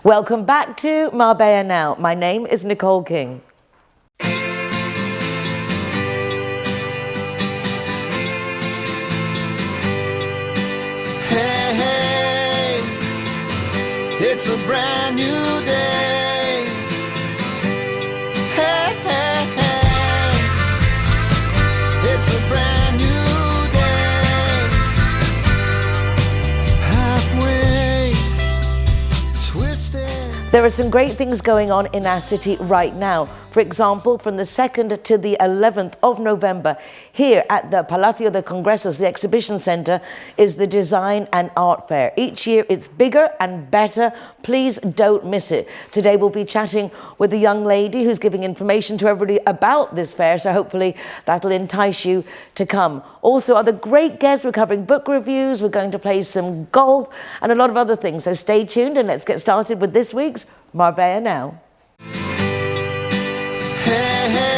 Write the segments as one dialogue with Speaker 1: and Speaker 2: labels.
Speaker 1: Welcome back to Marbella Now. My name is Nicole King.
Speaker 2: Hey, hey, it's a brand new day. Hey, hey, hey, it's a brand new day. Halfway twisted.
Speaker 1: There are some great things going on in our city right now. For example, from the 2nd to the 11th of November, here at the Palacio de Congresos, the exhibition center, is the Design and Art Fair. Each year it's bigger and better. Please don't miss it. Today we'll be chatting with a young lady who's giving information to everybody about this fair, so hopefully that'll entice you to come. Also, other great guests. We're covering book reviews, we're going to play some golf and a lot of other things. So stay tuned and let's get started with this week's Marbella Now.
Speaker 2: Hey, hey.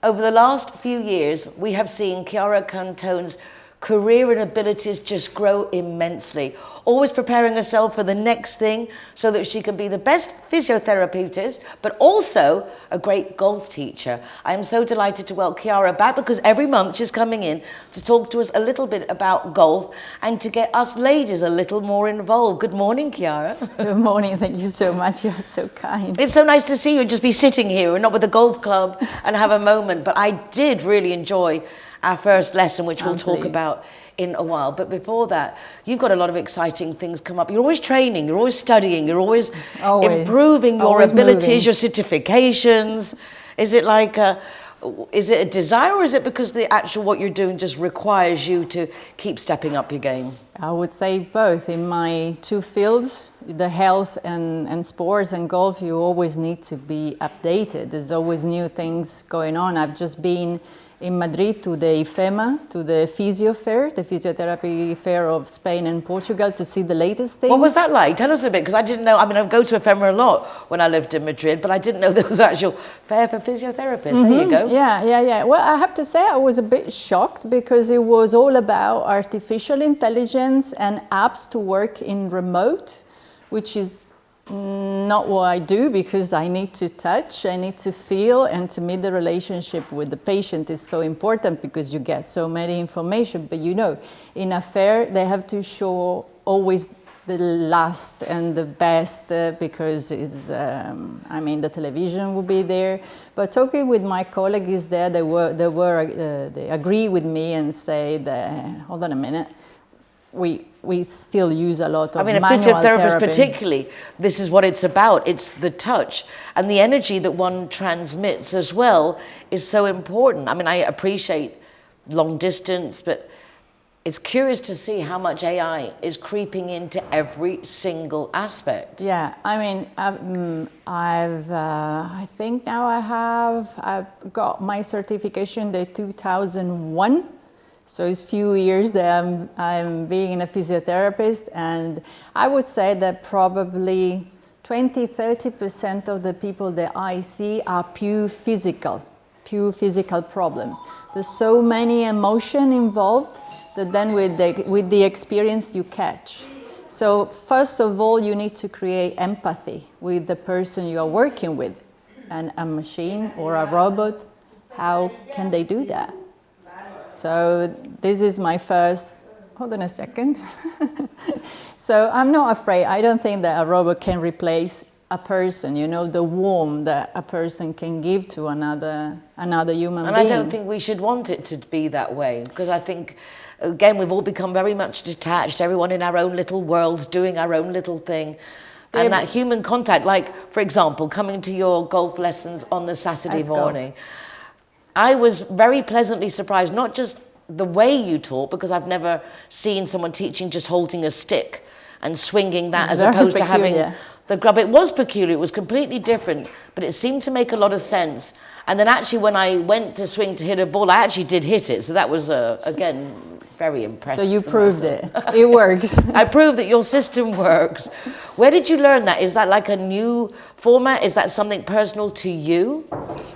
Speaker 1: Over the last few years, we have seen Chiara Cantone's career and abilities just grow immensely, always preparing herself for the next thing so that she can be the best physiotherapist, but also a great golf teacher. I am so delighted to welcome Chiara back because every month she's coming in to talk to us a little bit about golf and to get us ladies a little more involved. Good morning, Chiara.
Speaker 3: Good morning, thank you so much, you're so kind.
Speaker 1: It's so nice to see you and just be sitting here and not with a golf club and have a moment, but I did really enjoy our first lesson, which we'll talk about in a while. But before that, you've got a lot of exciting things come up. You're always training, you're always studying, you're always improving your abilities, your certifications. Is it like, is it a desire or is it because the actual what you're doing just requires you to keep stepping up your game?
Speaker 3: I would say both. In my two fields, the health and sports and golf, you always need to be updated. There's always new things going on. I've just been in Madrid to the IFEMA, to the physio fair, the physiotherapy fair of Spain and Portugal, to see the latest things.
Speaker 1: What was that like? Tell us a bit, because I didn't know. I mean, I go to IFEMA a lot when I lived in Madrid, but I didn't know there was an actual fair for physiotherapists. There you go.
Speaker 3: Yeah. Well, I have to say I was a bit shocked because it was all about artificial intelligence and apps to work in remote, which is not what I do because I need to touch, I need to feel, and to me the relationship with the patient is so important because you get so many information. But you know, in a fair they have to show always the last and the best because it's, I mean, the television will be there. But talking with my colleagues there, they agree with me and say that, hold on a minute, we still use a lot of
Speaker 1: manual therapy. I mean, a physiotherapist particularly, this is what it's about. It's the touch and the energy that one transmits as well is so important. I mean, I appreciate long distance, but it's curious to see how much AI is creeping into every single aspect.
Speaker 3: Yeah, I mean, I think now I've got my certification in 2001. So it's few years that I'm being a physiotherapist, and I would say that probably 20-30% of the people that I see are pure physical problem. There's so many emotion involved that then with the experience you catch. So first of all, you need to create empathy with the person you are working with. And a machine or a robot, how can they do that? So this is my first, hold on a second. So I'm not afraid. I don't think that a robot can replace a person, you know, the warmth that a person can give to another human being.
Speaker 1: And I don't think we should want it to be that way, because I think, again, we've all become very much detached, everyone in our own little worlds, doing our own little thing. And that human contact, like, for example, coming to your golf lessons on the Saturday morning, I was very pleasantly surprised, not just the way you taught, because I've never seen someone teaching just holding a stick and swinging that as opposed to having the grub. It was peculiar, it was completely different, but it seemed to make a lot of sense. And then actually when I went to swing to hit a ball, I actually did hit it. So that was, again, very impressive.
Speaker 3: So you proved it. It works.
Speaker 1: I proved that your system works. Where did you learn that? Is that like a new format? Is that something personal to you?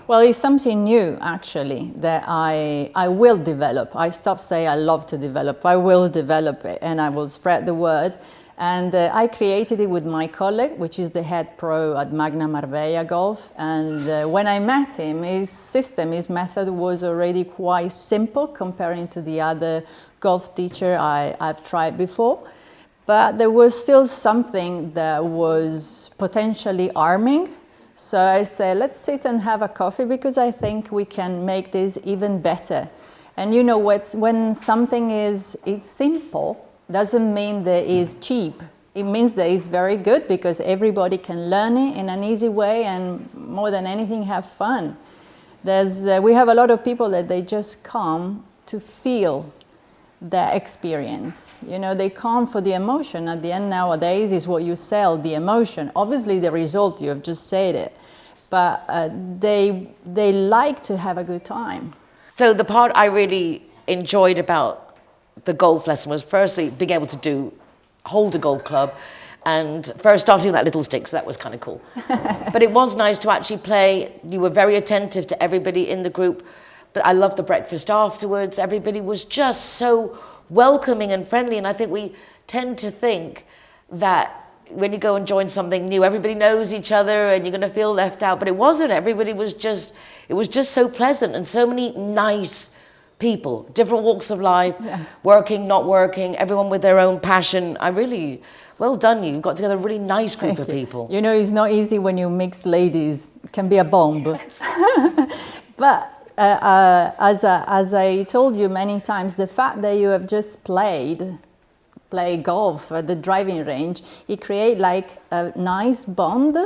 Speaker 3: Well, it's something new, actually, that I will develop. I stopped saying I love to develop. I will develop it, and I will spread the word. And I created it with my colleague, which is the head pro at Magna Marbella Golf. And when I met him, his method was already quite simple comparing to the other golf teacher I've tried before. But there was still something that was potentially harming. So I said, let's sit and have a coffee, because I think we can make this even better. And you know, when something it's simple, doesn't mean that it's cheap. It means that it's very good, because everybody can learn it in an easy way, and more than anything, have fun. We have a lot of people that they just come to feel the experience. You know, they come for the emotion. At the end nowadays is what you sell, the emotion. Obviously the result, you have just said it, but they like to have a good time.
Speaker 1: So the part I really enjoyed about the golf lesson was firstly being able to hold a golf club, and first starting that little stick, so that was kind of cool. But it was nice to actually play. You were very attentive to everybody in the group, but I loved the breakfast afterwards. Everybody was just so welcoming and friendly, and I think we tend to think that when you go and join something new, everybody knows each other and you're going to feel left out, but it wasn't. Everybody was just, it was just so pleasant, and so many nice people, different walks of life, working, not working, everyone with their own passion. Well done you. Got together a really nice group of people.
Speaker 3: You know, it's not easy when you mix ladies. It can be a bomb. But as I told you many times, the fact that you have just play golf at the driving range, it creates like a nice bond,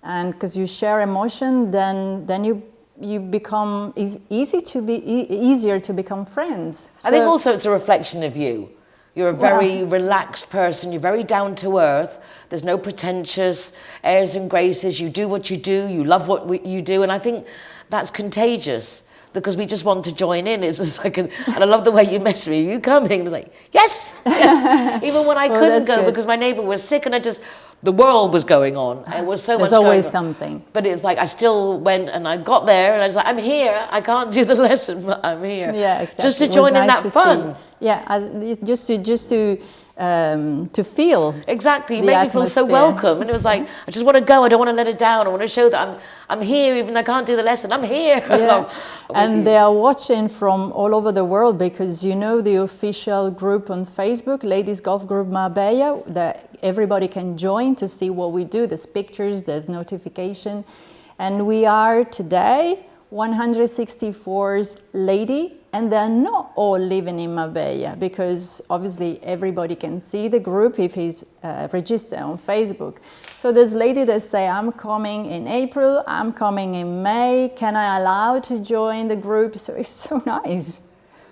Speaker 3: and because you share emotion, then you become, it's easier to become friends.
Speaker 1: I think also it's a reflection of you. You're a very relaxed person, you're very down to earth, there's no pretentious airs and graces, you do what you do, you love what you do, and I think that's contagious, because we just want to join in. It's just like, and I love the way you messaged me, you coming? And I was like, yes, yes. Even when I couldn't go because my neighbor was sick, and the world was going on. It was so much
Speaker 3: There's always
Speaker 1: going on.
Speaker 3: something.
Speaker 1: But it's like, I still went and I got there and I was like, I'm here. I can't do the lesson, but I'm here.
Speaker 3: Yeah, exactly.
Speaker 1: Just to join in that fun.
Speaker 3: Yeah, just to feel.
Speaker 1: Exactly, you made me feel so welcome. And it was like, I just want to go. I don't want to let it down. I want to show that I'm here, even though I can't do the lesson. I'm here.
Speaker 3: Yeah. And they are watching from all over the world, because you know the official group on Facebook, Ladies Golf Group Marbella, that everybody can join to see what we do. There's pictures, there's notification. And we are today 164 lady, and they're not all living in Marbella, because obviously everybody can see the group if he's registered on Facebook. So there's lady that say, I'm coming in April, I'm coming in May, can I allow to join the group? So it's so nice.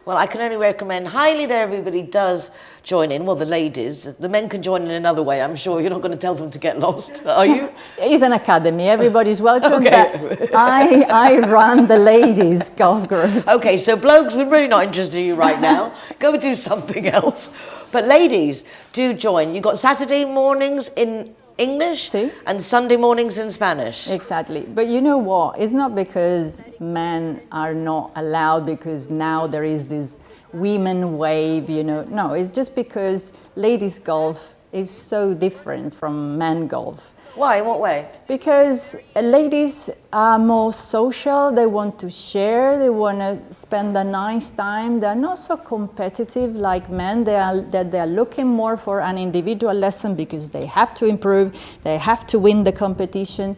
Speaker 1: Well, I can only recommend highly that everybody does join in. Well, the ladies, the men can join in another way. I'm sure you're not going to tell them to get lost, are you?
Speaker 3: It's an academy. Everybody's welcome.
Speaker 1: Okay.
Speaker 3: I run the ladies golf group.
Speaker 1: Okay, so blokes, we're really not interested in you right now. Go do something else. But ladies, do join. You've got Saturday mornings in English,
Speaker 3: Sí.
Speaker 1: and Sunday mornings in Spanish.
Speaker 3: Exactly. But you know what? It's not because men are not allowed because now there is this women wave, you know. No, it's just because ladies golf is so different from men golf.
Speaker 1: Why? In what way?
Speaker 3: Because ladies are more social, they want to share, they want to spend a nice time. They're not so competitive like men. They're looking more for an individual lesson because they have to improve, they have to win the competition.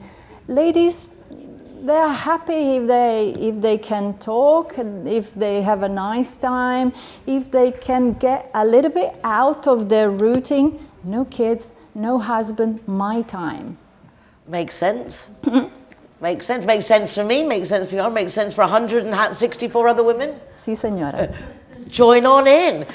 Speaker 3: Ladies, they're happy if they can talk, if they have a nice time, if they can get a little bit out of their routine. No kids, no husband, my time.
Speaker 1: Makes sense. Makes sense. Makes sense for me, makes sense for you, makes sense for 164 other women.
Speaker 3: Sí, señora.
Speaker 1: Join on in.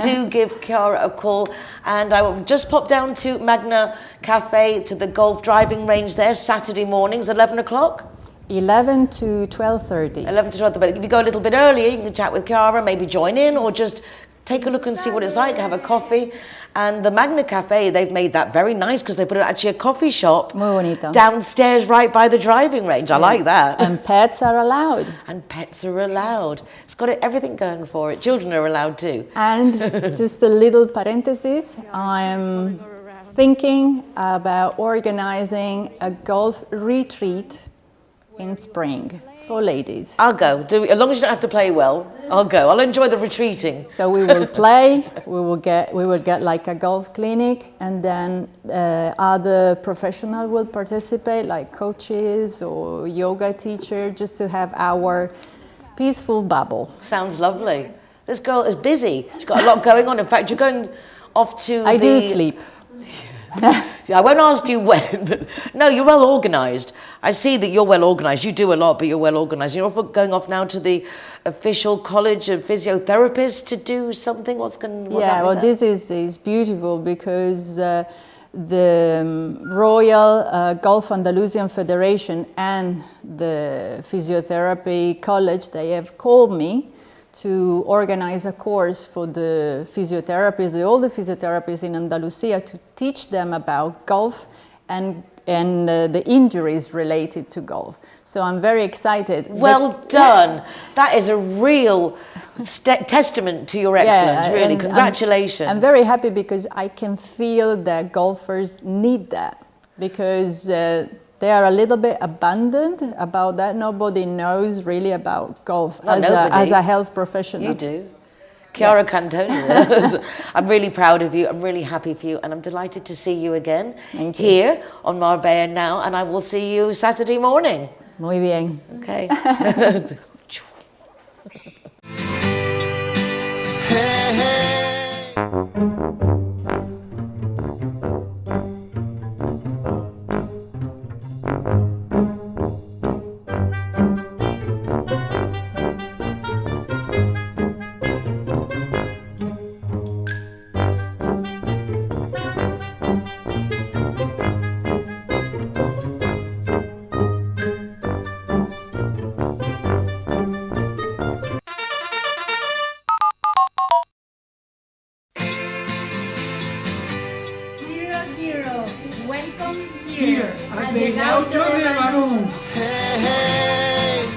Speaker 1: Do give Chiara a call. And I will just pop down to Magna Café, to the golf driving range there, Saturday mornings, 11 o'clock.
Speaker 3: 11 to 12:30.
Speaker 1: 11 to 12, but if you go a little bit earlier, you can chat with Chiara, maybe join in, or just take a look and see what it's like, have a coffee. And the Magna Café, they've made that very nice because they put it actually a coffee shop
Speaker 3: Muy bonito.
Speaker 1: downstairs right by the driving range. I like that.
Speaker 3: And pets are allowed.
Speaker 1: And pets are allowed. It's got everything going for it. Children are allowed too.
Speaker 3: And just a little parenthesis, I'm thinking about organizing a golf retreat in spring for ladies.
Speaker 1: I'll go. As long as you don't have to play well, I'll go. I'll enjoy the retreating.
Speaker 3: So we will play, we will get like a golf clinic, and then other professionals will participate, like coaches or yoga teacher, just to have our peaceful bubble.
Speaker 1: Sounds lovely. This girl is busy. She's got a lot going on. In fact, you're going off to
Speaker 3: I do sleep.
Speaker 1: I won't ask you when, but no, you're well organised. I see that you're well organised. You do a lot, but you're well organised. You're going off now to the official College of Physiotherapists to do something. What's happening there?
Speaker 3: This is beautiful because the Royal Gulf Andalusian Federation and the Physiotherapy College, they have called me to organize a course for the physiotherapists, all the physiotherapists in Andalusia, to teach them about golf and the injuries related to golf. So I'm very excited.
Speaker 1: Well done. That is a real testament to your excellence, really. Congratulations.
Speaker 3: I'm very happy because I can feel that golfers need that, because they are a little bit abandoned about that. Nobody knows really about golf as a health professional.
Speaker 1: You do. Chiara Cantone. I'm really proud of you. I'm really happy for you. And I'm delighted to see you again here on Marbella Now. And I will see you Saturday morning.
Speaker 3: Muy bien.
Speaker 1: Okay.
Speaker 2: Hey, hey.
Speaker 4: Welcome here at the Gaucho de Barús.
Speaker 2: Hey, hey.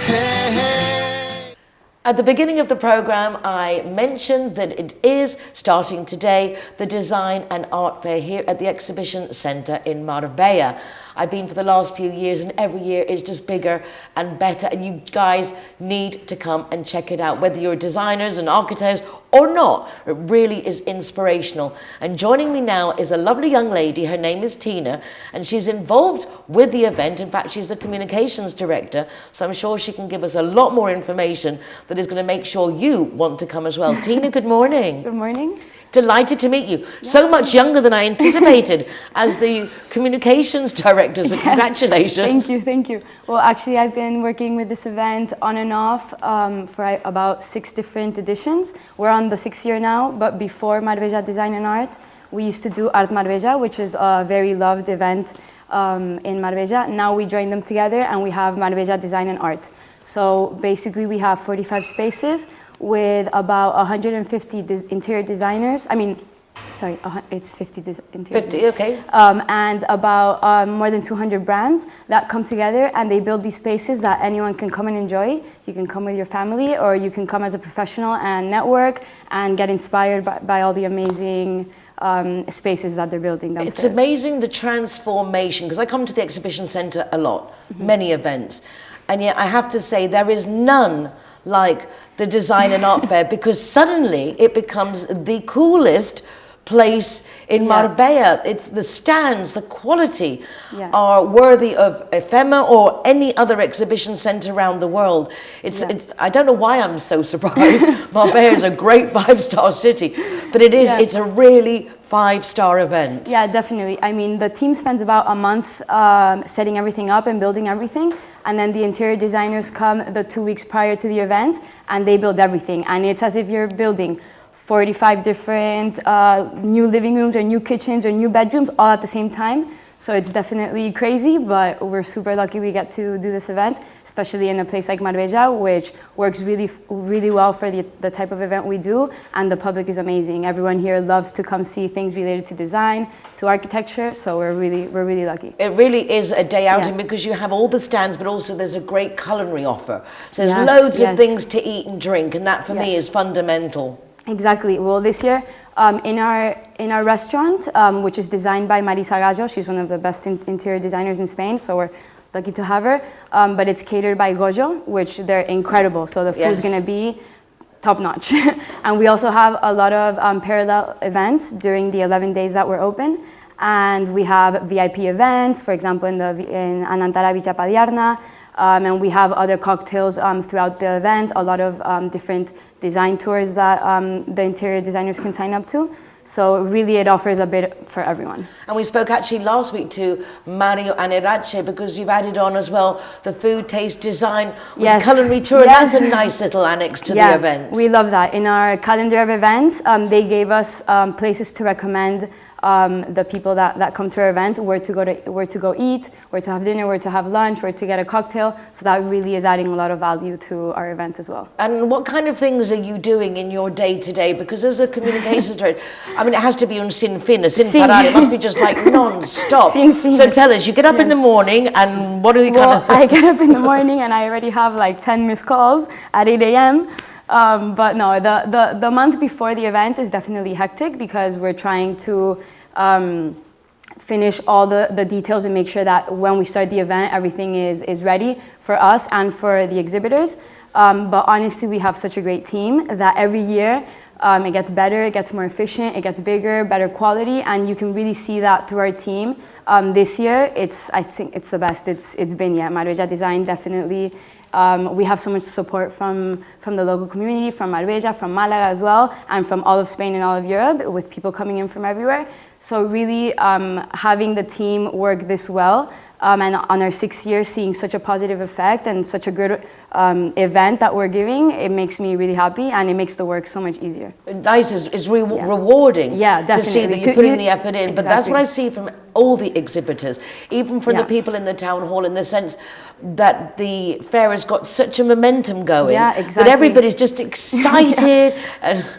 Speaker 2: Hey, hey.
Speaker 1: At the beginning of the program, I mentioned that it is starting today, the Design and Art Fair here at the Exhibition Centre in Marbella. I've been for the last few years, and every year is just bigger and better, and you guys need to come and check it out, whether you're designers and architects or not. It really is inspirational. And joining me now is a lovely young lady. Her name is Tina, and she's involved with the event. In fact, she's the communications director, so I'm sure she can give us a lot more information that is going to make sure you want to come as well. Tina, good morning.
Speaker 5: Good morning.
Speaker 1: Delighted to meet you. Yes. So much younger than I anticipated as the communications director, so congratulations.
Speaker 5: Thank you. Well, actually, I've been working with this event on and off for about 6 different editions. We're on the 6th year now, but before Marbella Design and Art, we used to do Art Marbella, which is a very loved event in Marbella. Now we join them together and we have Marbella Design and Art. So basically we have 45 spaces with about 150 interior designers, Sorry, it's 50 interior
Speaker 1: 50, okay.
Speaker 5: and about more than 200 brands that come together, and they build these spaces that anyone can come and enjoy. You can come with your family, or you can come as a professional and network and get inspired by all the amazing spaces that they're building downstairs.
Speaker 1: It's amazing the transformation, because I come to the exhibition centre a lot, many events, and yet I have to say there is none like the Design and Art Fair, because suddenly it becomes the coolest place in Marbella. It's the stands, the quality are worthy of ephemera or any other exhibition centre around the world. It's I don't know why I'm so surprised. Marbella is a great 5-star city, but it is, it's a really 5-star event.
Speaker 5: Yeah, definitely. I mean, the team spends about a month setting everything up and building everything, and then the interior designers come the 2 weeks prior to the event and they build everything, and it's as if you're building 45 different new living rooms or new kitchens or new bedrooms all at the same time. So it's definitely crazy, but we're super lucky we get to do this event, especially in a place like Marbella, which works really well for the type of event we do, and the public is amazing. Everyone here loves to come see things related to design, to architecture, so we're really lucky.
Speaker 1: It really is a day outing because you have all the stands, but also there's a great culinary offer. So there's loads of things to eat and drink, and that for me is fundamental.
Speaker 5: Exactly. Well, this year in our restaurant, which is designed by Marisa Gallo, she's one of the best interior designers in Spain, so we're lucky to have her. But it's catered by Gojo, which they're incredible. So the food's going to be top notch. And we also have a lot of parallel events during the 11 days that we're open. And we have VIP events, for example, in Anantara Villa Padiarna. And we have other cocktails throughout the event, a lot of different design tours that the interior designers can sign up to. So really it offers a bit for everyone. And
Speaker 1: we spoke actually last week to Mario and Irache, because you've added on as well the food, taste, design with culinary tour. That's a nice little annex to the event.
Speaker 5: We love that. In our calendar of events, they gave us places to recommend the people that come to our event, where to go eat, where to have dinner, where to have lunch, where to get a cocktail. So that really is adding a lot of value to our event as well.
Speaker 1: And what kind of things are you doing in your day-to-day? Because as a communications director, I mean, it has to be un sin fin, sin parar. It must be just like non-stop. So tell us, you get up in the morning, and what are you kind of...
Speaker 5: I get up in the morning and I already have like 10 missed calls at 8 a.m. But no, the month before the event is definitely hectic, because we're trying to finish all the details and make sure that when we start the event, everything is ready for us and for the exhibitors. But honestly, we have such a great team that every year it gets better, it gets more efficient, it gets bigger, better quality, and you can really see that through our team. This year, I think it's the best it's been yet. Marbella Design definitely. We have so much support from the local community, from Marbella, from Malaga as well, and from all of Spain and all of Europe, with people coming in from everywhere. So really having the team work this well, and on our 6th year seeing such a positive effect and such a good event that we're giving, it makes me really happy, and it makes the work so much easier.
Speaker 1: Nice, it's rewarding to see that you're putting the effort in. But that's what I see from all the exhibitors, even from the people in the town hall, in the sense that the fair has got such a momentum going, that everybody's just excited.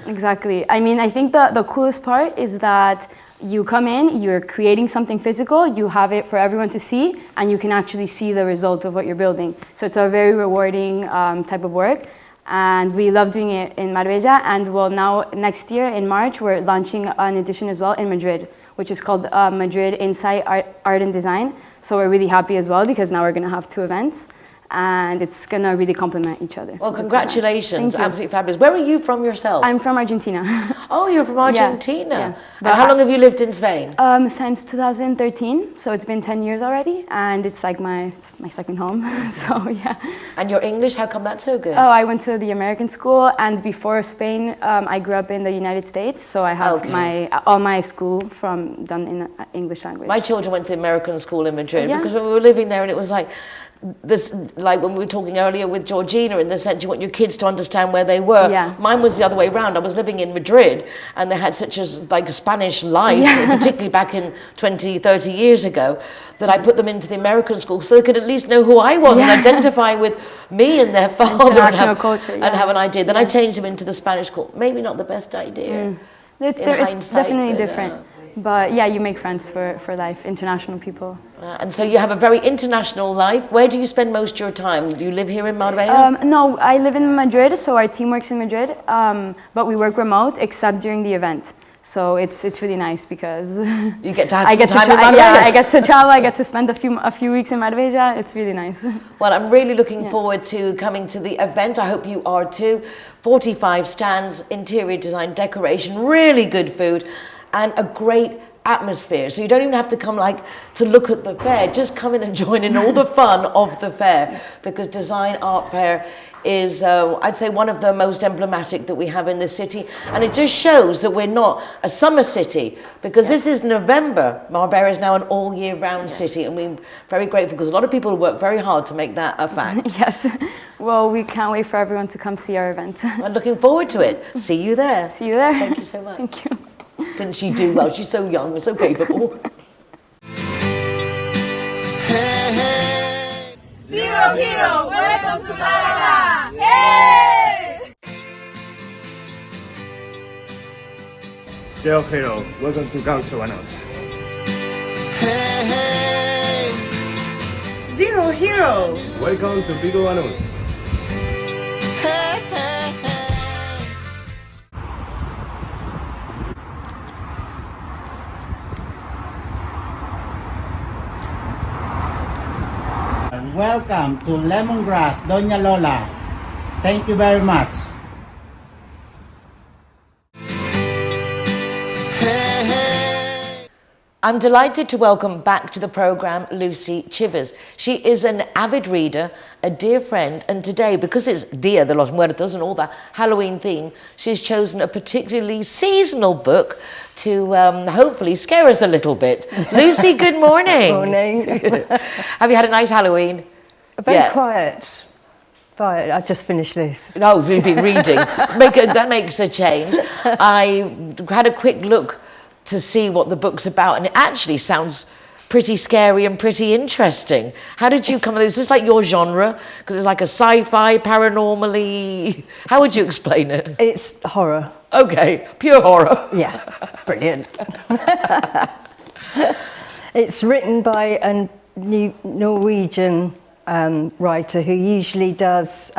Speaker 5: Exactly. I mean, I think the coolest part is that you come in, you're creating something physical, you have it for everyone to see, and you can actually see the result of what you're building. So it's a very rewarding type of work, and we love doing it in Marbella. And well, now next year in March, we're launching an edition as well in Madrid, which is called Madrid Insight Art and Design. So we're really happy as well, because now we're going to have 2 events. And it's going to really complement each other. Well,
Speaker 1: congratulations. Absolutely fabulous. Where are you from yourself?
Speaker 5: I'm from Argentina.
Speaker 1: Oh, you're from Argentina. And how long have you lived in Spain?
Speaker 5: Since 2013. So it's been 10 years already. And it's like my second home. So, yeah.
Speaker 1: And your English, how come that's so good?
Speaker 5: Oh, I went to the American school. And before Spain, I grew up in the United States. So I have all my school done in English language.
Speaker 1: My children went to the American school in Madrid, because when we were living there, and it was like, like when we were talking earlier with Georgina, in the sense you want your kids to understand where they were. Mine was the other way around. I was living in Madrid, and they had such a Spanish life, particularly back in 20, 30 years ago, that I put them into the American school so they could at least know who I was and identify with me and their father and have an idea. Then I changed them into the Spanish school. Maybe not the best idea.
Speaker 5: It's definitely different. But yeah, you make friends for life, international people.
Speaker 1: And so you have a very international life. Where do you spend most of your time? Do you live here in Marbella?
Speaker 5: No, I live in Madrid, so our team works in Madrid, but we work remote except during the event. So it's really nice because
Speaker 1: you get to have some time in Marbella.
Speaker 5: Yeah, I get to travel. I get to spend a few weeks in Marbella. It's really nice.
Speaker 1: Well, I'm really looking forward to coming to the event. I hope you are too. 45 stands, interior design, decoration, really good food, and a great atmosphere. So you don't even have to come like to look at the fair. Just come in and join in all the fun of the fair, because Design Art Fair is, I'd say, one of the most emblematic that we have in the city. And it just shows that we're not a summer city, because this is November. Marbella is now an all year round city, and we're very grateful because a lot of people work very hard to make that a fact.
Speaker 5: Yes. Well, we can't wait for everyone to come see our event.
Speaker 1: I'm looking forward to it. See you there.
Speaker 5: See you there.
Speaker 1: Thank you so much.
Speaker 5: Thank you.
Speaker 1: Didn't she do well? She's so young and so capable.
Speaker 2: Hey, hey.
Speaker 4: Zero Hero, welcome to Marbella! Yay!
Speaker 6: Zero Hero, welcome to Gaucho.
Speaker 2: Hey, hey.
Speaker 7: Zero Hero.
Speaker 6: Welcome to Vigo Anus.
Speaker 2: Hey, hey, hey.
Speaker 8: Welcome to Lemongrass, Doña Lola. Thank you very much.
Speaker 2: Hey, hey.
Speaker 1: I'm delighted to welcome back to the programme Lucy Chivers. She is an avid reader, a dear friend, and today, because it's Dia de los Muertos and all that Halloween theme, she's chosen a particularly seasonal book to hopefully scare us a little bit. Lucy, good morning.
Speaker 7: Morning.
Speaker 1: Have you had a nice Halloween?
Speaker 7: Very quiet. Quiet. I just finished this.
Speaker 1: No, we've been reading. That makes a change. I had a quick look to see what the book's about, and it actually sounds pretty scary and pretty interesting. How did you come with this? Is this like your genre? Because it's like a sci-fi, paranormally... How would you explain it?
Speaker 7: It's horror.
Speaker 1: Okay, pure horror.
Speaker 7: Yeah, it's brilliant. It's written by a Norwegian writer who usually does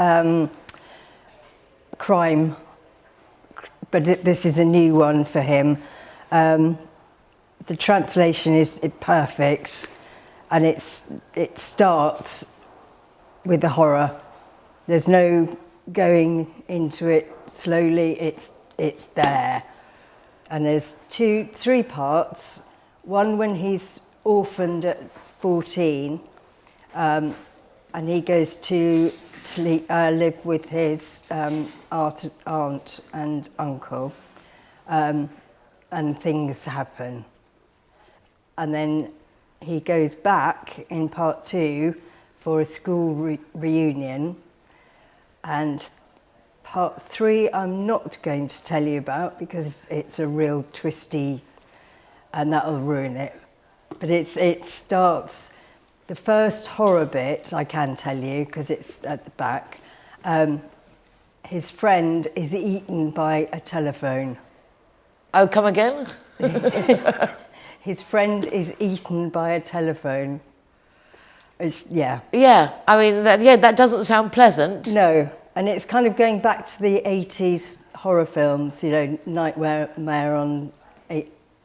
Speaker 7: crime, but this is a new one for him. The translation is perfect, and it starts with the horror. There's no going into it slowly. It's there, and there's three parts. One when he's orphaned at 14, and he goes to live with his aunt and uncle, and things happen. And then he goes back in part 2 for a school reunion, and part 3 I'm not going to tell you about because it's a real twisty, and that'll ruin it. But it starts, the first horror bit I can tell you because it's at the back. His friend is eaten by a telephone.
Speaker 1: Oh, come again?
Speaker 7: His friend is eaten by a telephone. Yeah.
Speaker 1: Yeah, I mean, that doesn't sound pleasant.
Speaker 7: No, and it's kind of going back to the 80s horror films, you know, Nightmare on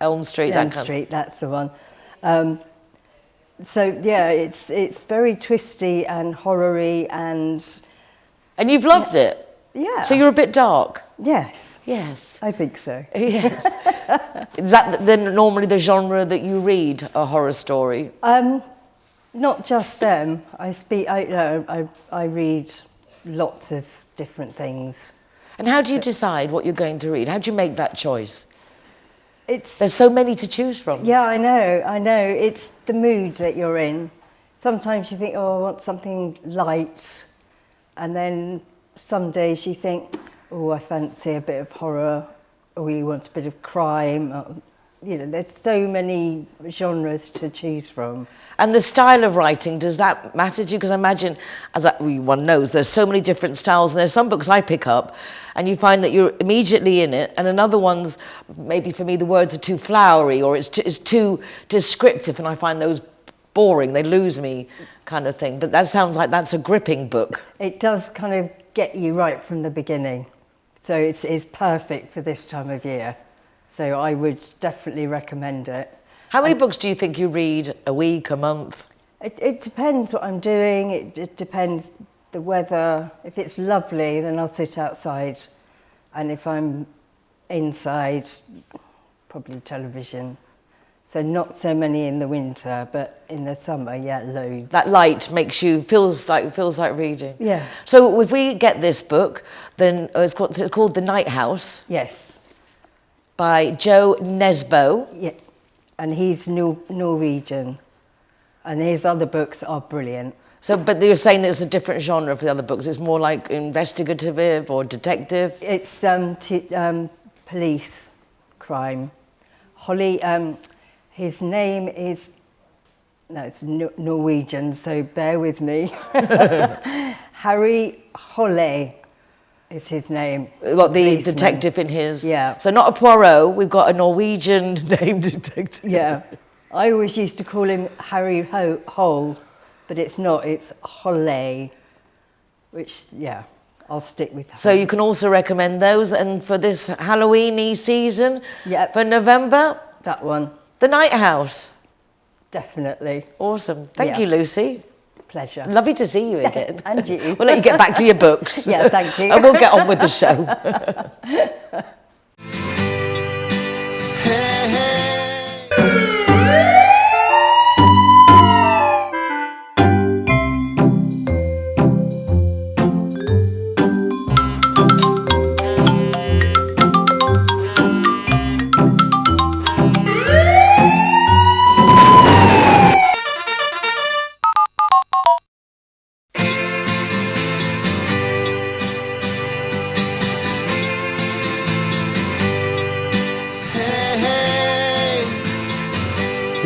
Speaker 1: Elm Street,
Speaker 7: Elm Street, that's the one. So yeah, it's very twisty and horror-y and you've
Speaker 1: loved it?
Speaker 7: Yeah.
Speaker 1: So you're a bit dark?
Speaker 7: Yes.
Speaker 1: Yes.
Speaker 7: I think so.
Speaker 1: Yes. Is that then normally the genre that you read, a horror story?
Speaker 7: Not just them. I read lots of different things.
Speaker 1: And how do you decide what you're going to read? How do you make that choice?
Speaker 7: There's
Speaker 1: so many to choose from.
Speaker 7: Yeah, I know. It's the mood that you're in. Sometimes you think, oh, I want something light. And then some days you think, oh, I fancy a bit of horror, or you want a bit of crime. you know, there's so many genres to choose from.
Speaker 1: And the style of writing, does that matter to you? Because I imagine, as everyone knows, there's so many different styles, and there's some books I pick up, and you find that you're immediately in it, and another one's, maybe for me, the words are too flowery, or it's too descriptive, and I find those boring, they lose me, kind of thing. But that sounds like that's a gripping book.
Speaker 7: It does kind of get you right from the beginning. So it's perfect for this time of year. So I would definitely recommend it.
Speaker 1: How many books do you think you read a week, a month?
Speaker 7: It depends what I'm doing. It depends the weather. If it's lovely, then I'll sit outside. And if I'm inside, probably television. So not so many in the winter, but in the summer, yeah, loads.
Speaker 1: That light makes you, feels like reading.
Speaker 7: Yeah.
Speaker 1: So if we get this book, then it's called The Night House.
Speaker 7: Yes.
Speaker 1: By Jo Hesbo.
Speaker 7: Yeah. And he's Norwegian. And his other books are brilliant.
Speaker 1: So, but you're saying that it's a different genre for the other books. It's more like investigative or detective?
Speaker 7: It's police crime. His name is, no, it's Norwegian, so bear with me. Harry Holle is his name.
Speaker 1: What, the detective in his?
Speaker 7: Yeah.
Speaker 1: So not a Poirot, we've got a Norwegian named detective.
Speaker 7: Yeah. I always used to call him Harry Hole, but it's not, it's Holle, which, yeah, I'll stick with that.
Speaker 1: So you can also recommend those, and for this Halloween-y season,
Speaker 7: yep.
Speaker 1: For November?
Speaker 7: That one.
Speaker 1: The Night House.
Speaker 7: Definitely.
Speaker 1: Awesome. Thank you, Lucy.
Speaker 7: Pleasure.
Speaker 1: Lovely to see you again.
Speaker 7: And you.
Speaker 1: We'll let you get back to your books.
Speaker 7: Yeah, thank you.
Speaker 1: And we'll get on with the show.
Speaker 2: Hey, hey.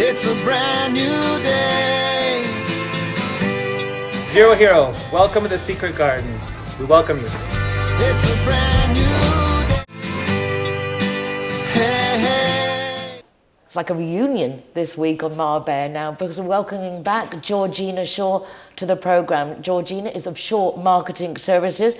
Speaker 2: It's a brand new day.
Speaker 6: Zero Hero, welcome to the Secret Garden. We welcome you.
Speaker 2: It's a brand new day. Hey, hey.
Speaker 1: It's like a reunion this week on Marbella now, because we're welcoming back Georgina Shaw to the programme. Georgina is of Shaw Marketing Services,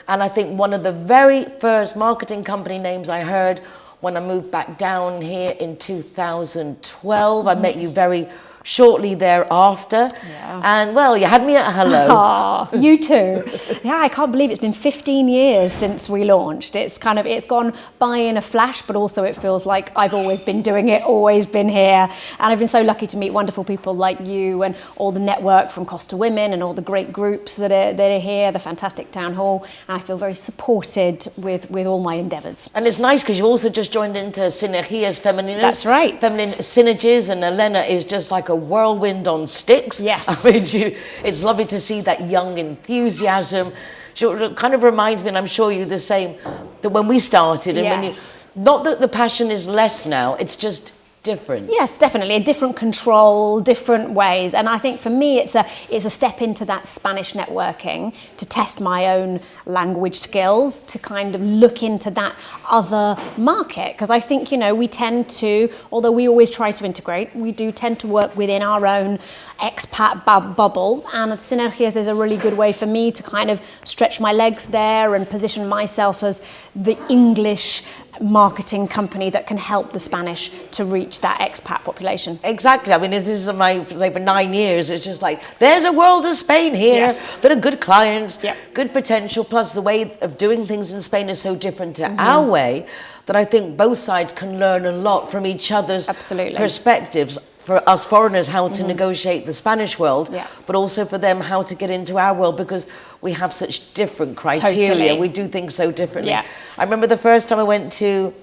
Speaker 1: and I think one of the very first marketing company names I heard when I moved back down here in 2012. I met you very shortly thereafter.
Speaker 9: Yeah.
Speaker 1: And well, you had me at hello.
Speaker 9: Oh, you too. Yeah, I can't believe it's been 15 years since we launched. It's gone by in a flash, but also it feels like I've always been doing it, always been here. And I've been so lucky to meet wonderful people like you and all the network from Costa Women and all the great groups that are here, the fantastic town hall. And I feel very supported with all my endeavours.
Speaker 1: And it's nice because you also just joined into Sinergias Femeninas.
Speaker 9: That's right.
Speaker 1: Feminine Synergies, and Elena is just like a whirlwind on sticks.
Speaker 9: Yes.
Speaker 1: I mean, it's lovely to see that young enthusiasm. It kind of reminds me, and I'm sure you're the same, that when we started, and when you, not that the passion is less now, it's just different.
Speaker 9: Yes, definitely a different control, different ways, and I think for me it's a step into that Spanish networking to test my own language skills, to kind of look into that other market, because I think, you know, we tend to, although we always try to integrate, we do tend to work within our own expat bubble, and Sinergias is a really good way for me to kind of stretch my legs there and position myself as the English marketing company that can help the Spanish to reach that expat population.
Speaker 1: Exactly. I mean, this is for 9 years, it's just like, there's a world of Spain here.
Speaker 9: Yes.
Speaker 1: That are good clients,
Speaker 9: Yep.
Speaker 1: good potential, plus the way of doing things in Spain is so different to our way that I think both sides can learn a lot from each other's perspectives. For us foreigners, how to negotiate the Spanish world, but also for them how to get into our world, because we have such different criteria.
Speaker 9: Totally.
Speaker 1: We do things so differently.
Speaker 9: Yeah.
Speaker 1: I remember the first time I went to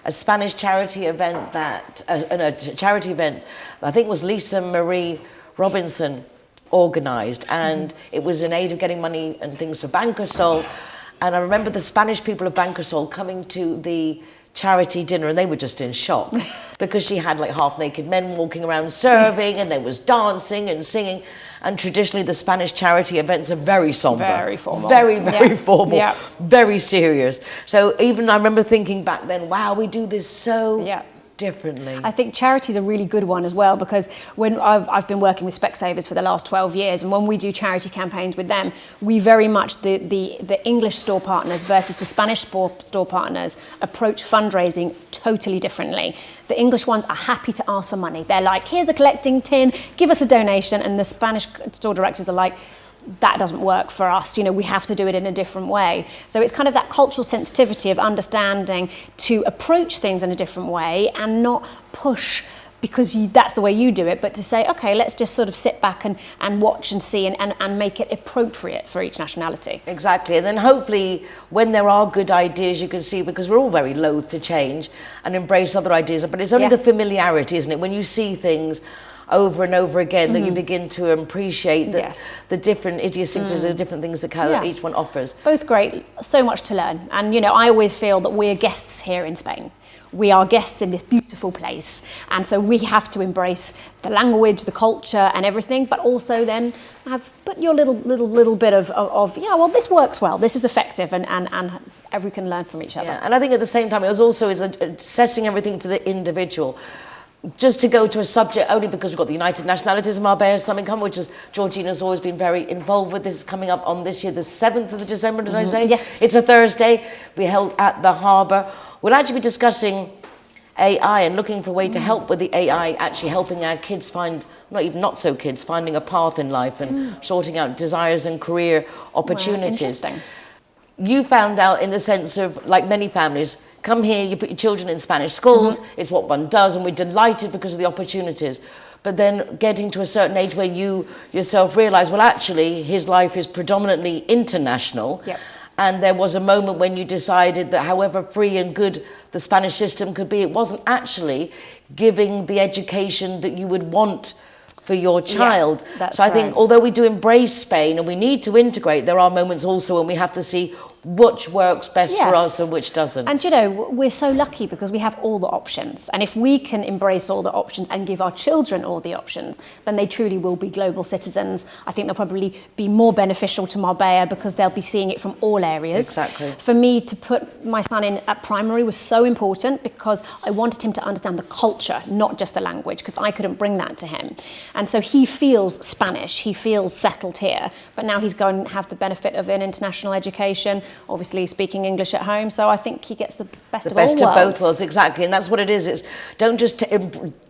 Speaker 1: a Spanish charity event a charity event, I think it was Lisa Marie Robinson organised, and it was in aid of getting money and things for Bancosol. And I remember the Spanish people of Bancosol coming to the charity dinner, and they were just in shock because she had like half naked men walking around serving, and there was dancing and singing. And traditionally, the Spanish charity events are very somber,
Speaker 9: Very formal.
Speaker 1: very formal,
Speaker 9: Yeah.
Speaker 1: very serious. So even I remember thinking back then, wow, we do this so differently.
Speaker 9: I think charity's a really good one as well, because when I've been working with Specsavers for the last 12 years, and when we do charity campaigns with them, we very much, the English store partners versus the Spanish store partners approach fundraising totally differently. The English ones are happy to ask for money. They're like, here's a collecting tin, give us a donation. And the Spanish store directors are like, that doesn't work for us, you know, we have to do it in a different way. So it's kind of that cultural sensitivity of understanding to approach things in a different way and not push because that's the way you do it, but to say, okay, let's just sort of sit back and watch and see and make it appropriate for each nationality.
Speaker 1: Exactly, and then hopefully when there are good ideas, you can see, because we're all very loath to change and embrace other ideas, but it's only the familiarity, isn't it? When you see things over and over again, that you begin to appreciate the different idiosyncrasies, the different things that each one offers.
Speaker 9: Both great, so much to learn. And, you know, I always feel that we're guests here in Spain. We are guests in this beautiful place. And so we have to embrace the language, the culture and everything, but also then put your little bit of yeah, well, this works well, this is effective, and everyone can learn from each other.
Speaker 1: Yeah, and I think at the same time, it was also assessing everything for the individual. Just to go to a subject only because we've got the United Nationalities of Marbella Summit coming, which is Georgina's always been very involved with. This is coming up on this year, the 7th of December, did I say?
Speaker 9: Yes.
Speaker 1: It's a Thursday. We held at the harbour. We'll actually be discussing AI and looking for a way to help with the AI, actually helping our kids find, not so kids, finding a path in life and sorting out desires and career opportunities.
Speaker 9: Interesting.
Speaker 1: You found out in the sense of, like many families, come here, you put your children in Spanish schools, it's what one does, and we're delighted because of the opportunities. But then getting to a certain age where you yourself realise, well, actually, his life is predominantly international.
Speaker 9: Yep.
Speaker 1: And there was a moment when you decided that however free and good the Spanish system could be, it wasn't actually giving the education that you would want for your child.
Speaker 9: Yeah, that's
Speaker 1: so I think although we do embrace Spain and we need to integrate, there are moments also when we have to see which works best for us and which doesn't.
Speaker 9: And you know, we're so lucky because we have all the options. And if we can embrace all the options and give our children all the options, then they truly will be global citizens. I think they'll probably be more beneficial to Marbella because they'll be seeing it from all areas.
Speaker 1: Exactly.
Speaker 9: For me to put my son in at primary was so important because I wanted him to understand the culture, not just the language, because I couldn't bring that to him. And so he feels Spanish, he feels settled here, but now he's going to have the benefit of an international education, obviously speaking English at home, so I think he gets the best of all worlds.
Speaker 1: The best of both worlds, exactly, and that's what it is. It's don't just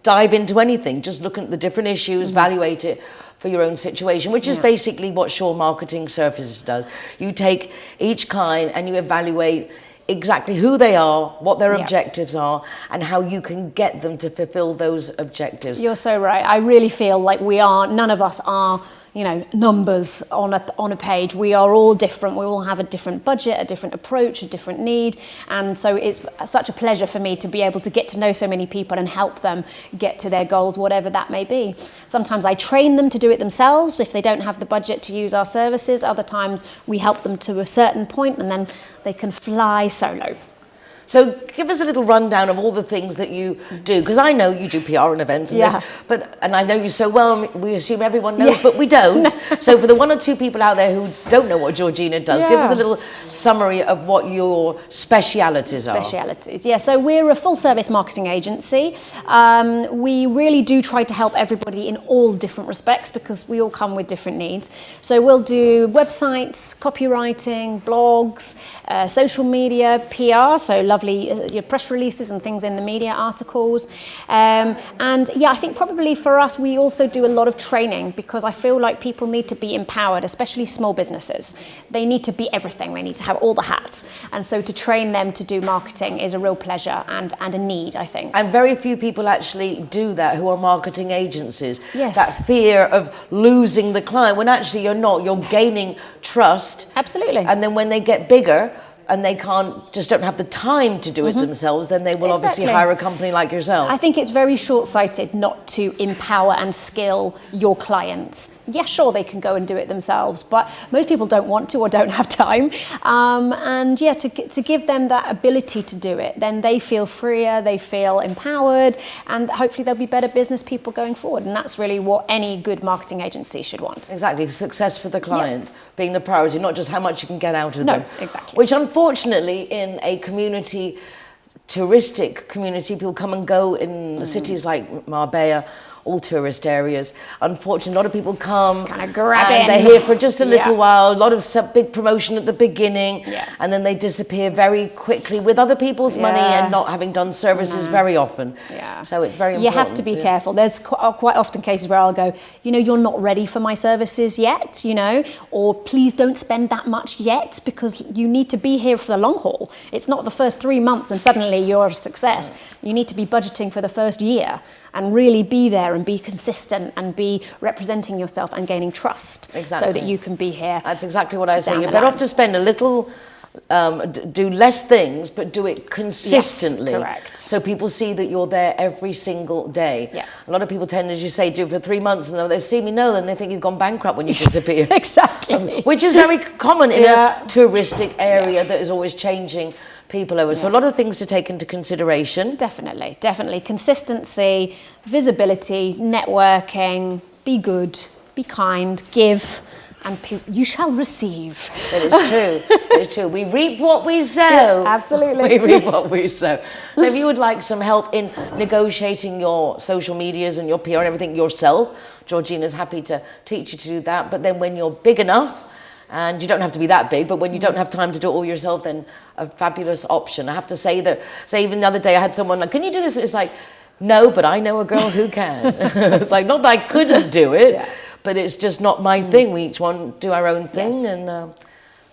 Speaker 1: dive into anything, just look at the different issues, evaluate it for your own situation, which is basically what Shaw Marketing Services does. You take each client and you evaluate exactly who they are, what their objectives are, and how you can get them to fulfill those objectives.
Speaker 9: You're so right. I really feel like none of us are, you know, numbers on a page. We are all different. We all have a different budget, a different approach, a different need. And so it's such a pleasure for me to be able to get to know so many people and help them get to their goals, whatever that may be. Sometimes I train them to do it themselves if they don't have the budget to use our services. Other times we help them to a certain point and then they can fly solo.
Speaker 1: So give us a little rundown of all the things that you do, because I know you do PR and events and this, and I know you so well, we assume everyone knows, but we don't. So for the one or two people out there who don't know what Georgina does, give us a little summary of what your specialities are.
Speaker 9: Yeah, so we're a full service marketing agency. We really do try to help everybody in all different respects because we all come with different needs. So we'll do websites, copywriting, blogs, social media, PR, so lovely your press releases and things in the media, articles. And yeah, I think probably for us, we also do a lot of training because I feel like people need to be empowered, especially small businesses. They need to be everything. They need to have all the hats. And so to train them to do marketing is a real pleasure and a need, I think.
Speaker 1: And very few people actually do that who are marketing agencies.
Speaker 9: Yes.
Speaker 1: That fear of losing the client when actually you're not. You're gaining trust.
Speaker 9: Absolutely.
Speaker 1: And then when they get bigger, and they just don't have the time to do it themselves, then they will obviously hire a company like yourself.
Speaker 9: I think it's very short-sighted not to empower and skill your clients. Yeah, sure, they can go and do it themselves, but most people don't want to or don't have time. And yeah, to give them that ability to do it, then they feel freer, they feel empowered, and hopefully they'll be better business people going forward. And that's really what any good marketing agency should want.
Speaker 1: Exactly, success for the client being the priority, not just how much you can get out of them.
Speaker 9: No, exactly.
Speaker 1: Which unfortunately in a community, touristic community, people come and go in cities like Marbella, all tourist areas. Unfortunately, a lot of people come
Speaker 9: kind of grab
Speaker 1: and
Speaker 9: in.
Speaker 1: they're here for just a little while, a lot of big promotion at the beginning, and then they disappear very quickly with other people's money and not having done services very often. So it's very important.
Speaker 9: You have to be careful. There's quite often cases where I'll go, you know, you're not ready for my services yet, you know, or please don't spend that much yet because you need to be here for the long haul. It's not the first 3 months and suddenly you're a success. You need to be budgeting for the first year and really be there and be consistent and be representing yourself and gaining trust so that you can be here.
Speaker 1: That's exactly what I say. You're better off to spend a little, do less things, but do it consistently.
Speaker 9: Yes, correct.
Speaker 1: So people see that you're there every single day. A lot of people tend, as you say, do it for 3 months and then they see me, then they think you've gone bankrupt when you disappear.
Speaker 9: Exactly.
Speaker 1: Which is very common in a touristic area that is always changing people over. So a lot of things to take into consideration.
Speaker 9: Definitely, definitely. Consistency, visibility, networking, be good, be kind, give, and you shall receive.
Speaker 1: That is true. It's true. We reap what we sow.
Speaker 9: Absolutely.
Speaker 1: We reap what we sow. So if you would like some help in negotiating your social medias and your PR and everything yourself, Georgina's happy to teach you to do that. But then when you're big enough, and you don't have to be that big, but when you don't have time to do it all yourself, then a fabulous option. I have to say that, even the other day I had someone like, can you do this? It's like, no, but I know a girl who can. It's like, not that I couldn't do it, but it's just not my thing. We each one do our own thing and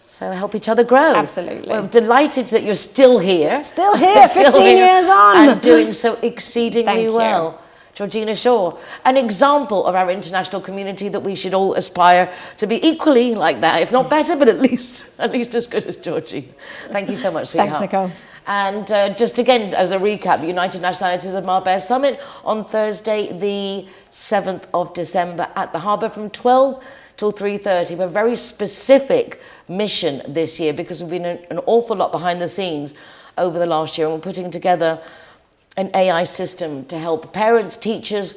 Speaker 1: so help each other grow.
Speaker 9: Absolutely.
Speaker 1: Well, I'm delighted that you're still here.
Speaker 9: Still here, 15 years on.
Speaker 1: And doing so exceedingly well. Georgina Shaw, an example of our international community that we should all aspire to be equally like that, if not better, but at least as good as Georgina. Thank you so much, sweetheart.
Speaker 9: Thanks, Nicole.
Speaker 1: And just again, as a recap, United Nationalities of Marbella Summit on Thursday, the 7th of December at the harbour from 12 till 3:30. We have a very specific mission this year because we've been an awful lot behind the scenes over the last year, and we're putting together an AI system to help parents, teachers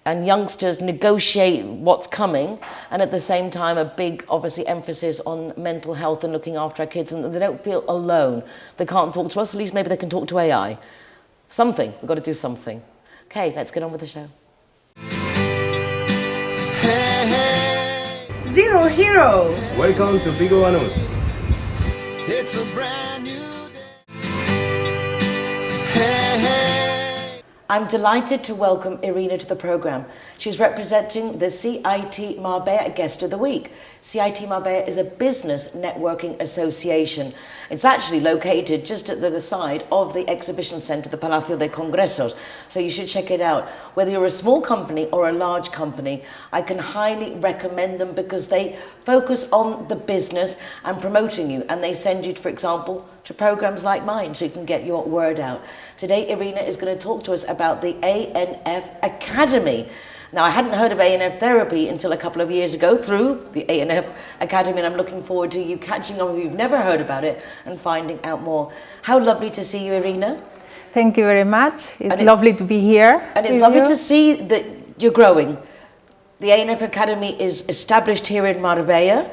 Speaker 1: and youngsters negotiate what's coming, and at the same time a big obviously emphasis on mental health and looking after our kids, and they don't feel alone. They can't talk to us, at least maybe they can talk to AI. Something, we've got to do something. Okay, let's get on with the show.
Speaker 2: Hey, hey,
Speaker 10: Zero Hero.
Speaker 11: Welcome to Vigo Anus.
Speaker 2: it's a brand new day. Hey, hey.
Speaker 1: I'm delighted to welcome Irina to the programme. She's representing the CIT Marbella Guest of the Week. CIT Marbella is a business networking association. It's actually located just at the side of the exhibition centre, the Palacio de Congresos. So you should check it out. Whether you're a small company or a large company, I can highly recommend them because they focus on the business and promoting you. And they send you, for example, to programs like mine so you can get your word out. Today, Irina is going to talk to us about the ANF Academy. Now, I hadn't heard of ANF therapy until a couple of years ago through the ANF Academy, and I'm looking forward to you catching on if you've never heard about it and finding out more. How lovely to see you, Irina.
Speaker 10: Thank you very much. It's lovely to be here.
Speaker 1: And it's lovely to see that you're growing. The ANF Academy is established here in Marbella,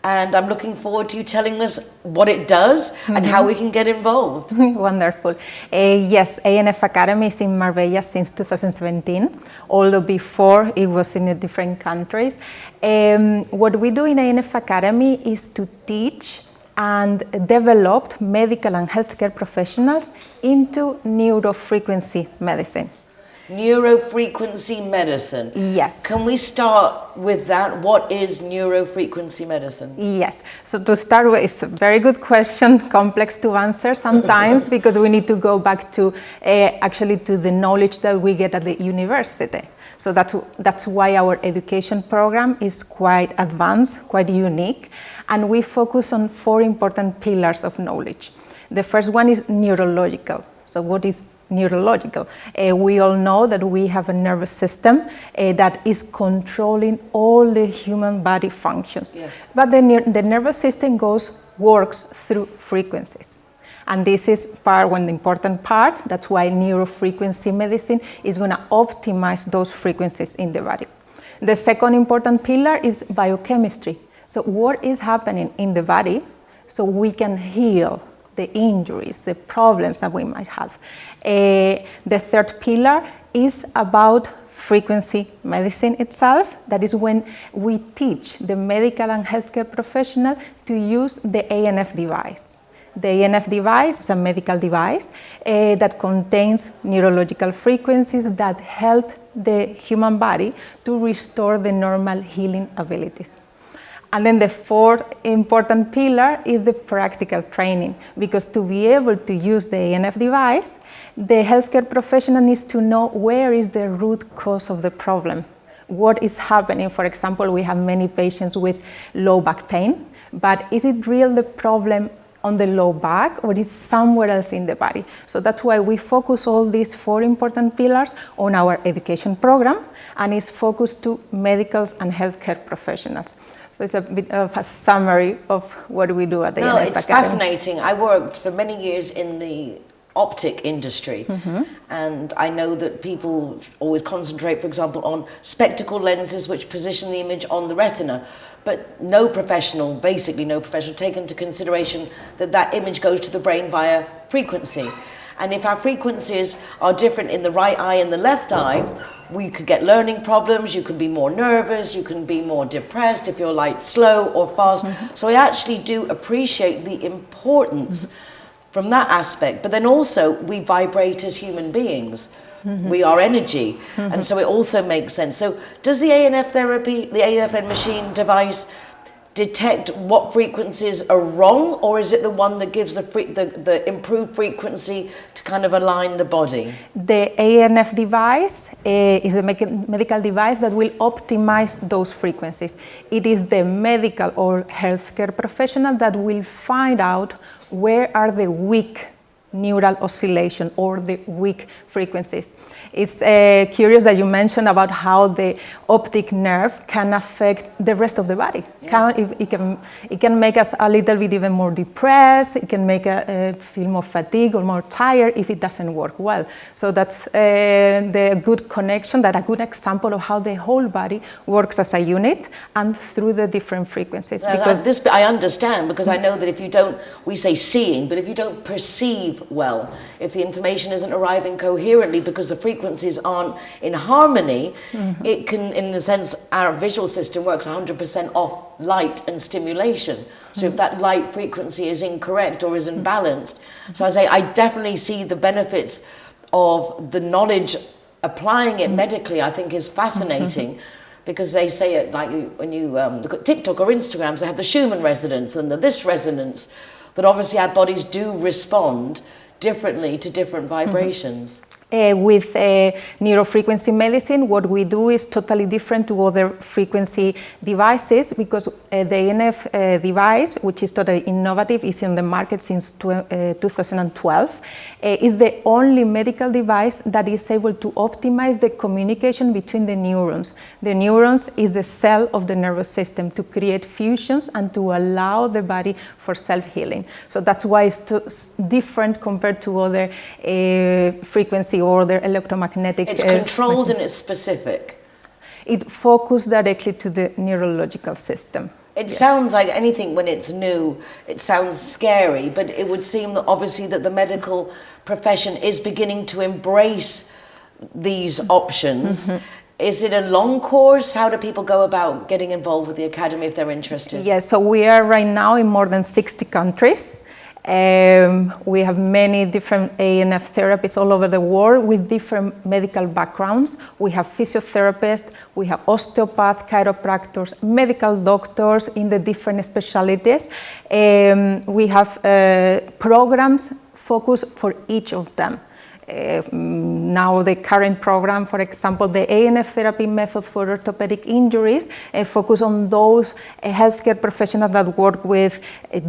Speaker 1: and I'm looking forward to you telling us what it does and how we can get involved.
Speaker 10: Wonderful. Yes, ANF Academy is in Marbella since 2017, although before it was in different countries. What we do in ANF Academy is to teach and develop medical and healthcare professionals into neurofrequency medicine.
Speaker 1: Neurofrequency medicine.
Speaker 10: Yes.
Speaker 1: Can we start with that? What is neurofrequency medicine?
Speaker 10: Yes. So to start with, it's a very good question, complex to answer sometimes because we need to go back to actually to the knowledge that we get at the university. So that's why our education program is quite advanced, quite unique, and we focus on 4 important pillars of knowledge. The first one is neurological. So what is neurological? We all know that we have a nervous system that is controlling all the human body functions. Yes. But the nervous system works through frequencies. And this is the important part. That's why neurofrequency medicine is going to optimize those frequencies in the body. The second important pillar is biochemistry. So what is happening in the body so we can heal the injuries, the problems that we might have. The third pillar is about frequency medicine itself. That is when we teach the medical and healthcare professional to use the ANF device. The ANF device is a medical device that contains neurological frequencies that help the human body to restore the normal healing abilities. And then the fourth important pillar is the practical training, because to be able to use the ANF device, the healthcare professional needs to know where is the root cause of the problem. What is happening? For example, we have many patients with low back pain, but is it real the problem on the low back or is somewhere else in the body? So that's why we focus all these 4 important pillars on our education program, and it's focused to medicals and healthcare professionals. So it's a bit of a summary of what we do at the ANF Academy.
Speaker 1: It's fascinating. I worked for many years in the optic industry, and I know that people always concentrate, for example, on spectacle lenses which position the image on the retina, but basically no professional, take into consideration that image goes to the brain via frequency. And if our frequencies are different in the right eye and the left eye, we could get learning problems, you can be more nervous, you can be more depressed if you're like slow or fast. So I actually do appreciate the importance from that aspect. But then also we vibrate as human beings. We are energy. And so it also makes sense. So does the ANF therapy, the ANF machine device, detect what frequencies are wrong, or is it the one that gives the improved frequency to kind of align the body?
Speaker 10: The ANF device is a medical device that will optimize those frequencies. It is the medical or healthcare professional that will find out where are the weak neural oscillation or the weak frequencies. It's curious that you mentioned about how the optic nerve can affect the rest of the body. It can make us a little bit even more depressed, it can make us feel more fatigued or more tired if it doesn't work well. So that's the good connection, a good example of how the whole body works as a unit and through the different frequencies.
Speaker 1: Because this I understand, because I know that if you don't, we say seeing, but if you don't perceive well, if the information isn't arriving coherently because the frequencies aren't in harmony, it can, in a sense, our visual system works 100% off light and stimulation. So if that light frequency is incorrect or isn't balanced, so I say I definitely see the benefits of the knowledge, applying it medically, I think is fascinating. Because they say it like when you look at TikTok or Instagram, they have the Schumann resonance and this resonance, but obviously our bodies do respond differently to different vibrations.
Speaker 10: With neurofrequency medicine, what we do is totally different to other frequency devices, because the ANF device, which is totally innovative, is in the market since 2012, is the only medical device that is able to optimize the communication between the neurons. The neurons is the cell of the nervous system to create fusions and to allow the body for self-healing. So that's why it's different compared to other frequency or their electromagnetic.
Speaker 1: It's controlled and it's specific.
Speaker 10: It focuses directly to the neurological system.
Speaker 1: It sounds like anything when it's new, it sounds scary, but it would seem that obviously that the medical profession is beginning to embrace these options. Is it a long course? How do people go about getting involved with the Academy if they're interested?
Speaker 10: Yes, so we are right now in more than 60 countries. We have many different ANF therapists all over the world with different medical backgrounds. We have physiotherapists, we have osteopaths, chiropractors, medical doctors in the different specialties. We have programs focused for each of them. Now the current program, for example, the ANF therapy method for orthopedic injuries, focus on those healthcare professionals that work with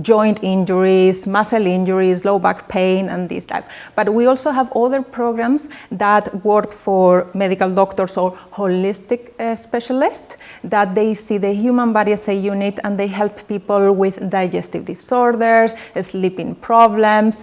Speaker 10: joint injuries, muscle injuries, low back pain, and this type. But we also have other programs that work for medical doctors or holistic specialists, that they see the human body as a unit and they help people with digestive disorders, sleeping problems,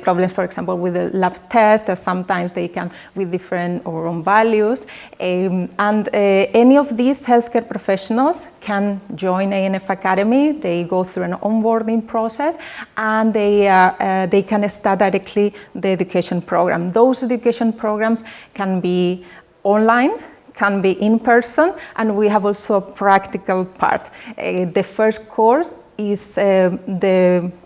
Speaker 10: problems, for example, with the lab test, that sometimes they come with different hormone values. Any of these healthcare professionals can join ANF Academy. They go through an onboarding process and they can start directly the education program. Those education programs can be online, can be in person, and we have also a practical part. The first course is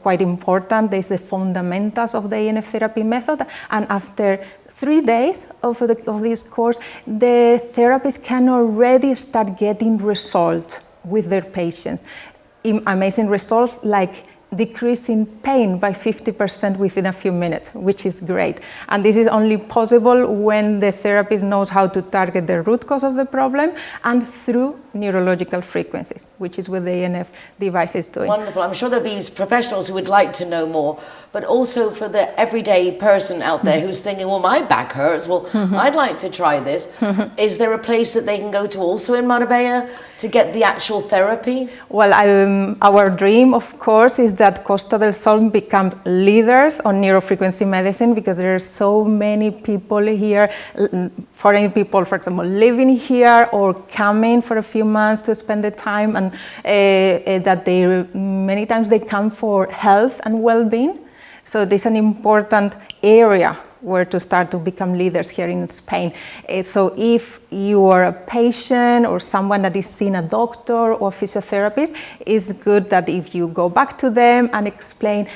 Speaker 10: quite important. There's the fundamentals of the ANF therapy method, and after 3 days of this course, the therapists can already start getting results with their patients. Amazing results like decreasing pain by 50% within a few minutes, which is great. And this is only possible when the therapist knows how to target the root cause of the problem and through neurological frequencies, which is what the ANF device is doing.
Speaker 1: Wonderful. I'm sure there'll be professionals who would like to know more, but also for the everyday person out there who's thinking, well, my back hurts, well, I'd like to try this. Is there a place that they can go to also in Marbella to get the actual therapy?
Speaker 10: Well, our dream, of course, is that Costa del Sol becomes leaders on neurofrequency medicine, because there are so many people here, foreign people, for example, living here or coming for a few months to spend the time, and that many times they come for health and well-being. So this is an important area where to start to become leaders here in Spain. So if you are a patient or someone that is seeing a doctor or physiotherapist, it's good that if you go back to them and explain,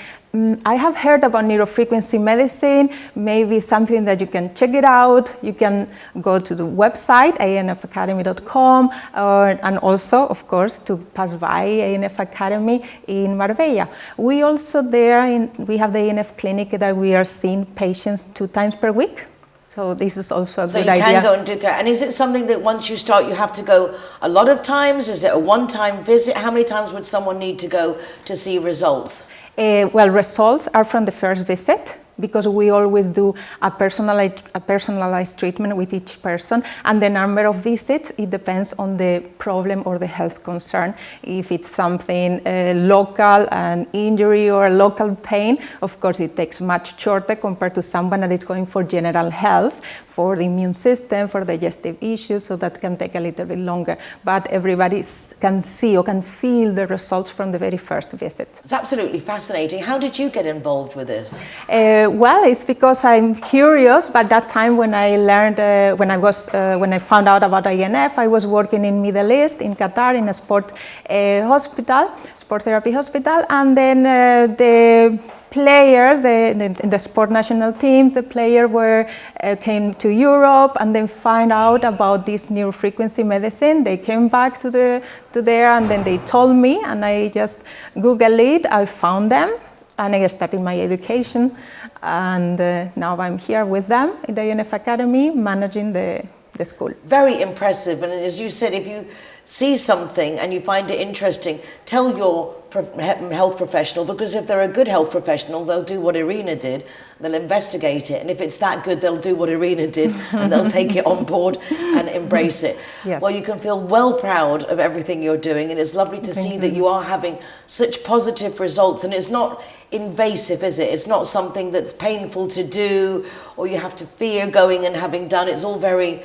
Speaker 10: I have heard about neurofrequency medicine, maybe something that you can check it out. You can go to the website, anfacademy.com, and also, of course, to pass by ANF Academy in Marbella. We also we have the ANF clinic that we are seeing patients 2 times per week. So this is also a good idea.
Speaker 1: So you can go and do that. And is it something that once you start, you have to go a lot of times? Is it a one-time visit? How many times would someone need to go to see results?
Speaker 10: Well, results are from the first visit, because we always do a personalized treatment with each person, and the number of visits, it depends on the problem or the health concern. If it's something local, an injury or a local pain, of course it takes much shorter compared to someone that is going for general health, for the immune system, for digestive issues, so that can take a little bit longer. But everybody can see or can feel the results from the very first visit.
Speaker 1: It's absolutely fascinating. How did you get involved with this?
Speaker 10: Well, it's because I'm curious. But that time when I learned, when I found out about ANF, I was working in Middle East, in Qatar, in a sport therapy hospital, and then the players, in the sport national teams, the players came to Europe and then find out about this neurofrequency medicine. They came back to there, and then they told me, and I just Googled it. I found them, and I started my education, and now I'm here with them in the ANF Academy, managing the school.
Speaker 1: Very impressive. And as you said, if you see something and you find it interesting, tell your health professional, because if they're a good health professional, they'll do what Irina did. They'll investigate it, and if it's that good, they'll do what Irina did, and they'll take it on board and embrace it.
Speaker 10: Yes.
Speaker 1: Well, you can feel well proud of everything you're doing, and it's lovely to see that you are having such positive results. And it's not invasive, is it? It's not something that's painful to do, or you have to fear going and having done. It's all very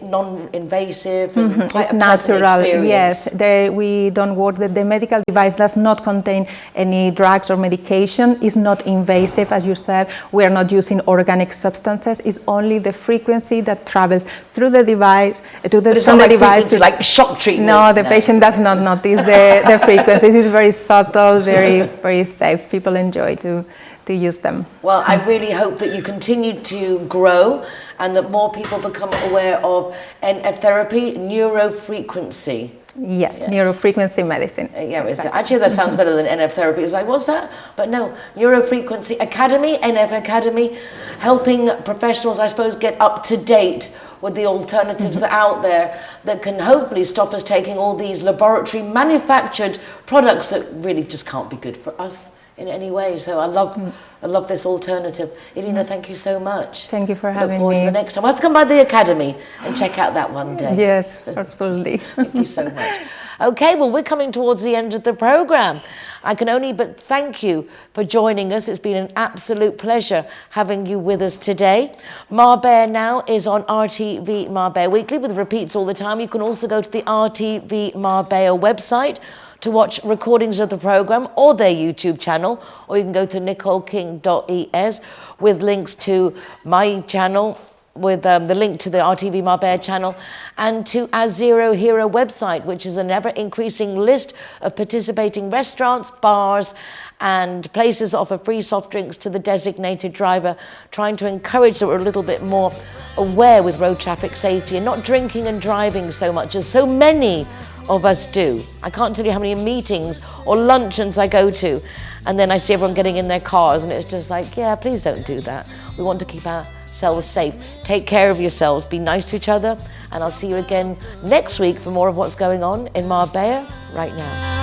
Speaker 1: non-invasive and quite
Speaker 10: it's
Speaker 1: a pleasant
Speaker 10: natural,
Speaker 1: experience.
Speaker 10: yes. We don't work, the medical device does not contain any drugs or medication, it's not invasive, as you said, we are not using organic substances, it's only the frequency that travels through the device, to the,
Speaker 1: But it's
Speaker 10: from
Speaker 1: not
Speaker 10: the
Speaker 1: like
Speaker 10: device
Speaker 1: frequency, like shock treatment.
Speaker 10: No, the patient does not notice the frequencies, it's very subtle, very safe, people enjoy to use them.
Speaker 1: Well, I really hope that you continue to grow and that more people become aware of NF therapy, neurofrequency.
Speaker 10: Yes, neurofrequency medicine.
Speaker 1: Yeah, actually that sounds better than NF therapy. It's like, what's that? But no, Neurofrequency Academy, NF Academy, helping professionals, I suppose, get up to date with the alternatives that are out there that can hopefully stop us taking all these laboratory manufactured products that really just can't be good for us in any way. So I love this alternative. Irina, thank you so much.
Speaker 10: Thank you for having me.
Speaker 1: Look forward to the next time. We'll have to come by the Academy and check out that one day.
Speaker 10: Yes, absolutely.
Speaker 1: Thank you so much. Okay, well, we're coming towards the end of the program. I can only but thank you for joining us. It's been an absolute pleasure having you with us today. Marbella now is on RTV Marbella Weekly with repeats all the time. You can also go to the RTV Marbella website to watch recordings of the program or their YouTube channel, or you can go to nicoleking.es with links to my channel, with the link to the RTV Marbella channel, and to our Zero Hero website, which is an ever-increasing list of participating restaurants, bars, and places that offer free soft drinks to the designated driver, trying to encourage that we're a little bit more aware with road traffic safety and not drinking and driving so much as so many of us do. I can't tell you how many meetings or luncheons I go to, and then I see everyone getting in their cars, and it's just like, yeah, please don't do that. We want to keep ourselves safe. Take care of yourselves, be nice to each other, and I'll see you again next week for more of what's going on in Marbella right now.